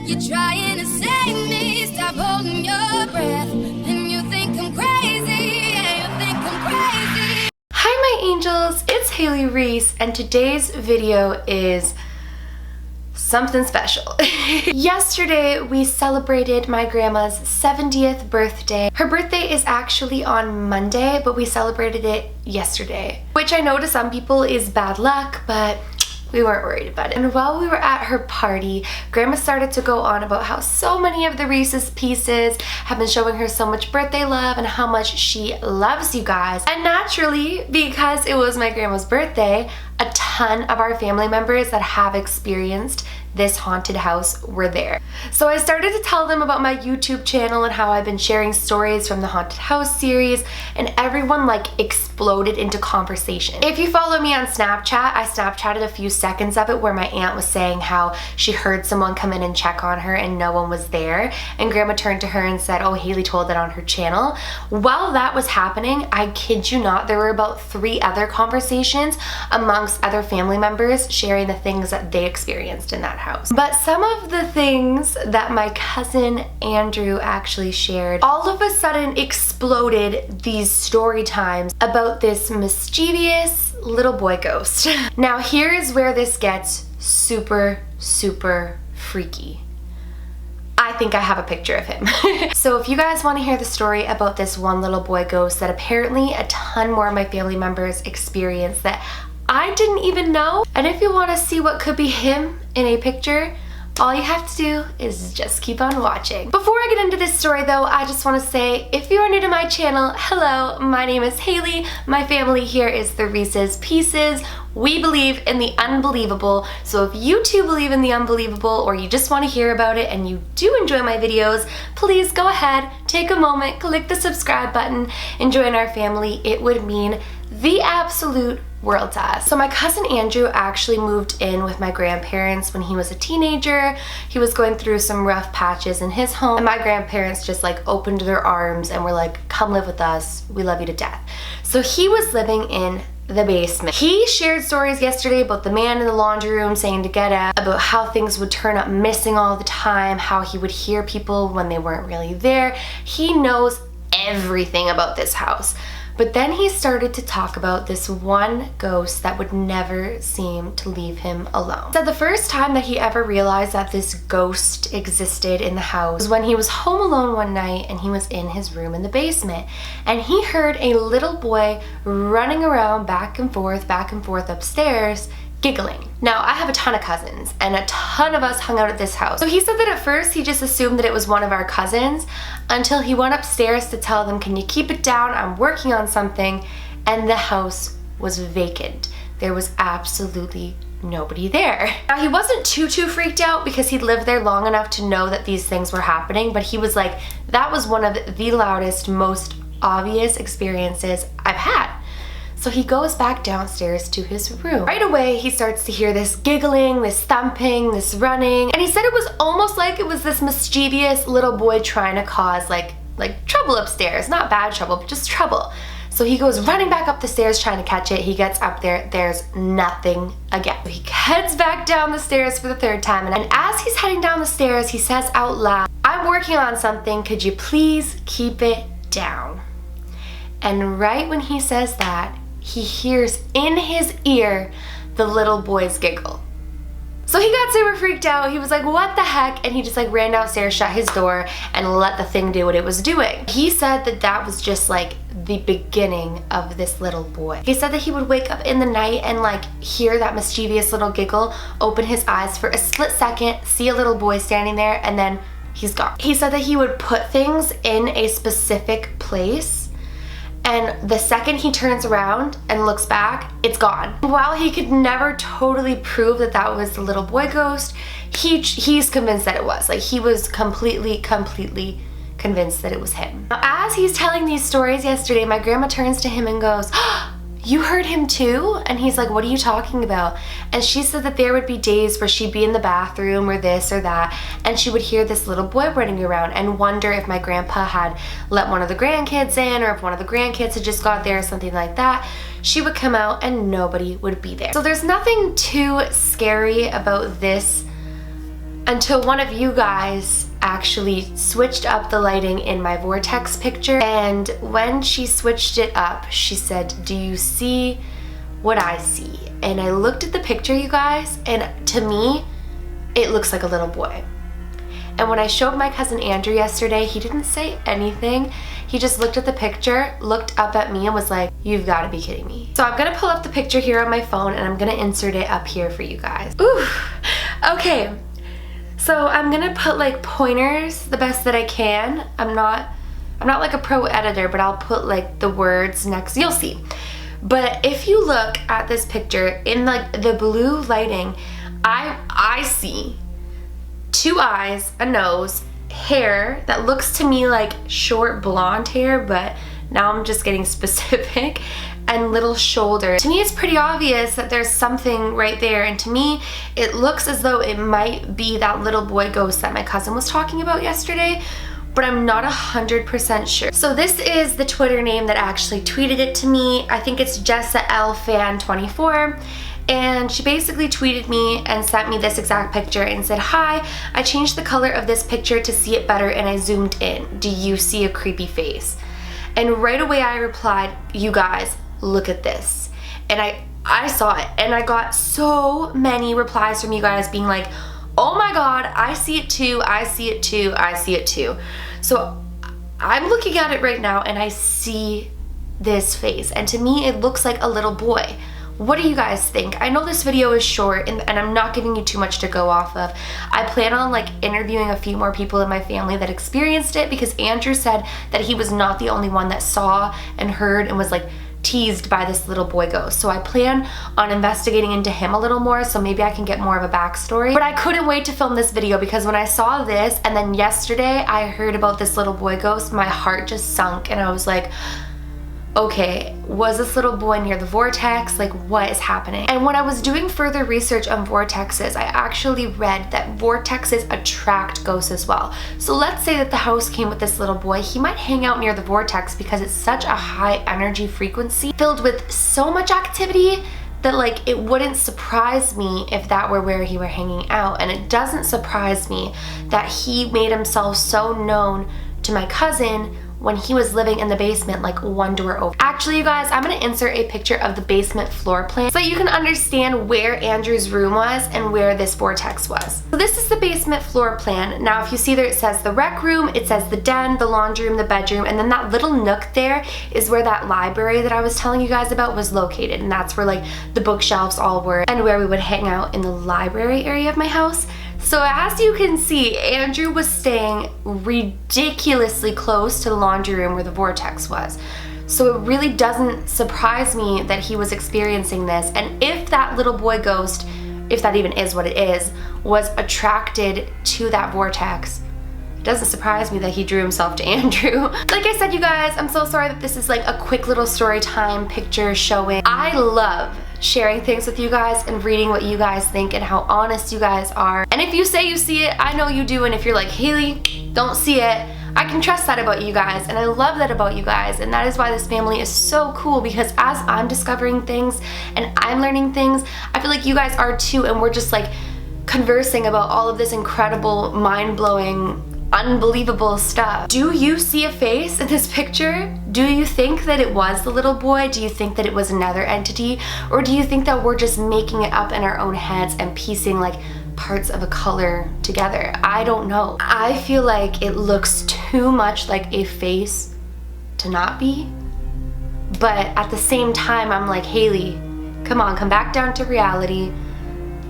You're trying to save me, stop holding your breath. And you think I'm crazy, yeah, you think I'm crazy. Hi my angels, it's Hailey Reese, and today's video is something special. Yesterday we celebrated my grandma's 70th birthday. Her birthday is actually on Monday, but we celebrated it yesterday, which I know to some people is bad luck, but we weren't worried about it. And while we were at her party, Grandma started to go on about how so many of the Reese's Pieces have been showing her so much birthday love and how much she loves you guys. And naturally, because it was my grandma's birthday, a ton of our family members that have experienced this haunted house were there. So I started to tell them about my YouTube channel and how I've been sharing stories from the haunted house series, and everyone like exploded into conversation. If you follow me on Snapchat, I Snapchatted a few seconds of it where my aunt was saying how she heard someone come in and check on her and no one was there, and Grandma turned to her and said, oh, Hailey told it on her channel. While that was happening, I kid you not, there were about 3 other conversations amongst other family members sharing the things that they experienced in that house. But some of the things that my cousin Andrew actually shared all of a sudden exploded these story times about this mischievous little boy ghost. Now here is where this gets super freaky. I think I have a picture of him. So if you guys want to hear the story about this one little boy ghost that apparently a ton more of my family members experienced that I didn't even know, and if you want to see what could be him in a picture, all you have to do is just keep on watching. Before I get into this story though, I just want to say, if you are new to my channel, hello, my name is Hailey. My family here is the Reese's Pieces. We believe in the unbelievable, so if you too believe in the unbelievable or you just want to hear about it and you do enjoy my videos, please go ahead, take a moment, click the subscribe button, and join our family. It would mean the absolute world to us. So my cousin Andrew actually moved in with my grandparents when he was a teenager. He was going through some rough patches in his home, and my grandparents just like opened their arms and were like, come live with us, we love you to death. So he was living in the basement. He shared stories yesterday about the man in the laundry room saying to get out, about how things would turn up missing all the time, how he would hear people when they weren't really there. He knows everything about this house. But then he started to talk about this one ghost that would never seem to leave him alone. So the first time that he ever realized that this ghost existed in the house was when he was home alone one night and he was in his room in the basement. And he heard a little boy running around back and forth upstairs, giggling. Now, I have a ton of cousins, and a ton of us hung out at this house. So he said that at first he just assumed that it was one of our cousins until he went upstairs to tell them, can you keep it down? I'm working on something. And the house was vacant. There was absolutely nobody there. Now, he wasn't too freaked out because he'd lived there long enough to know that these things were happening, but he was like, that was one of the loudest, most obvious experiences I've had. So he goes back downstairs to his room. Right away, he starts to hear this giggling, this thumping, this running, and he said it was almost like it was this mischievous little boy trying to cause like trouble upstairs. Not bad trouble, but just trouble. So he goes running back up the stairs trying to catch it. He gets up there, there's nothing again. He heads back down the stairs for the 3rd time, and as he's heading down the stairs, he says out loud, I'm working on something, could you please keep it down? And right when he says that, he hears in his ear the little boy's giggle. So he got super freaked out. He was like, what the heck? And he just like ran downstairs, shut his door, and let the thing do what it was doing. He said that that was just like the beginning of this little boy. He said that he would wake up in the night and like hear that mischievous little giggle, open his eyes for a split second, see a little boy standing there, and then he's gone. He said that he would put things in a specific place, and the second he turns around and looks back, it's gone. While he could never totally prove that that was the little boy ghost, he's convinced that it was. Like, he was completely convinced that it was him. Now, as he's telling these stories yesterday, my grandma turns to him and goes, oh, you heard him too? And he's like, what are you talking about? And she said that there would be days where she'd be in the bathroom or this or that, and she would hear this little boy running around and wonder if my grandpa had let one of the grandkids in, or if one of the grandkids had just got there or something like that. She would come out and nobody would be there. So there's nothing too scary about this until one of you guys actually switched up the lighting in my vortex picture. And when she switched it up, she said, "Do you see what I see?" And I looked at the picture, you guys, and to me, it looks like a little boy. And when I showed my cousin Andrew yesterday, he didn't say anything. He just looked at the picture, looked up at me, and was like, "You've got to be kidding me." So I'm gonna pull up the picture here on my phone, and I'm gonna insert it up here for you guys. Ooh, okay. So I'm gonna put like pointers the best that I can. I'm not like a pro editor, but I'll put like the words next, you'll see. But if you look at this picture in like the blue lighting, I see 2 eyes, a nose, hair that looks to me like short blonde hair, but now I'm just getting specific, and little shoulders. To me, it's pretty obvious that there's something right there, and to me, it looks as though it might be that little boy ghost that my cousin was talking about yesterday, but I'm not 100% sure. So this is the Twitter name that actually tweeted it to me. I think it's Jessa L Fan 24. And she basically tweeted me and sent me this exact picture and said, "Hi, I changed the color of this picture to see it better and I zoomed in. Do you see a creepy face?" And right away I replied, "You guys, look at this." And I saw it, and I got so many replies from you guys being like, "Oh my God, I see it too, I see it too, I see it too." So I'm looking at it right now and I see this face, and to me it looks like a little boy. What do you guys think? I know this video is short and I'm not giving you too much to go off of. I plan on like interviewing a few more people in my family that experienced it, because Andrew said that he was not the only one that saw and heard and was like teased by this little boy ghost. So I plan on investigating into him a little more, so maybe I can get more of a backstory. But I couldn't wait to film this video, because when I saw this and then yesterday I heard about this little boy ghost, my heart just sunk and I was like, okay, was this little boy near the vortex? Like, what is happening? And when I was doing further research on vortexes, I actually read that vortexes attract ghosts as well. So let's say that the house came with this little boy, he might hang out near the vortex because it's such a high energy frequency filled with so much activity that like it wouldn't surprise me if that were where he were hanging out. And it doesn't surprise me that he made himself so known to my cousin when he was living in the basement like one door over. Actually, you guys, I'm gonna insert a picture of the basement floor plan so you can understand where Andrew's room was and where this vortex was. So this is the basement floor plan. Now, if you see there, it says the rec room, it says the den, the laundry room, the bedroom, and then that little nook there is where that library that I was telling you guys about was located, and that's where like the bookshelves all were and where we would hang out in the library area of my house. So as you can see, Andrew was staying ridiculously close to the laundry room where the vortex was. So it really doesn't surprise me that he was experiencing this. And if that little boy ghost, if that even is what it is, was attracted to that vortex, it doesn't surprise me that he drew himself to Andrew. Like I said, you guys, I'm so sorry that this is like a quick little story time picture showing. I love sharing things with you guys and reading what you guys think and how honest you guys are. And if you say you see it, I know you do. And if you're like, "Hailey, don't see it," I can trust that about you guys, and I love that about you guys. And that is why this family is so cool, because as I'm discovering things and I'm learning things, I feel like you guys are too, and we're just like conversing about all of this incredible, mind-blowing, unbelievable stuff. Do you see a face in this picture? Do you think that it was the little boy? Do you think that it was another entity? Or do you think that we're just making it up in our own heads and piecing like parts of a color together? I don't know. I feel like it looks too much like a face to not be. But at the same time, I'm like, "Hailey, come on, come back down to reality.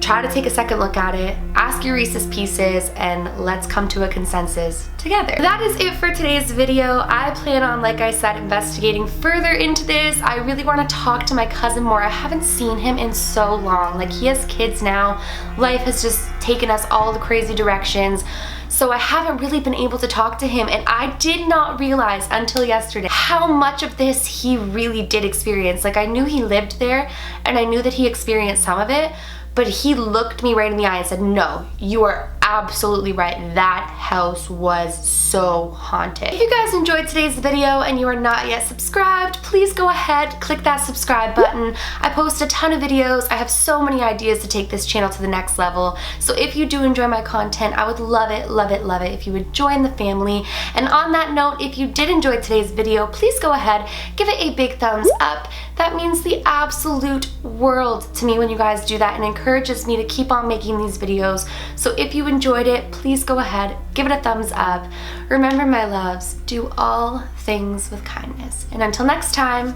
Try to take a second look at it, ask your Reese's Pieces, and let's come to a consensus together." That is it for today's video. I plan on, like I said, investigating further into this. I really want to talk to my cousin more. I haven't seen him in so long. Like, he has kids now. Life has just taken us all the crazy directions. So I haven't really been able to talk to him, and I did not realize until yesterday how much of this he really did experience. Like, I knew he lived there and I knew that he experienced some of it, but he looked me right in the eye and said, no, you are absolutely right. That house was so haunted. If you guys enjoyed today's video and you are not yet subscribed, please go ahead, click that subscribe button. I post a ton of videos. I have so many ideas to take this channel to the next level. So if you do enjoy my content, I would love it, love it, love it if you would join the family. And on that note, if you did enjoy today's video, please go ahead, give it a big thumbs up. That means the absolute world to me when you guys do that and encourages me to keep on making these videos. So if you enjoyed it, please go ahead, give it a thumbs up. Remember, my loves, do all things with kindness. And until next time,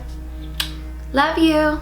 love you.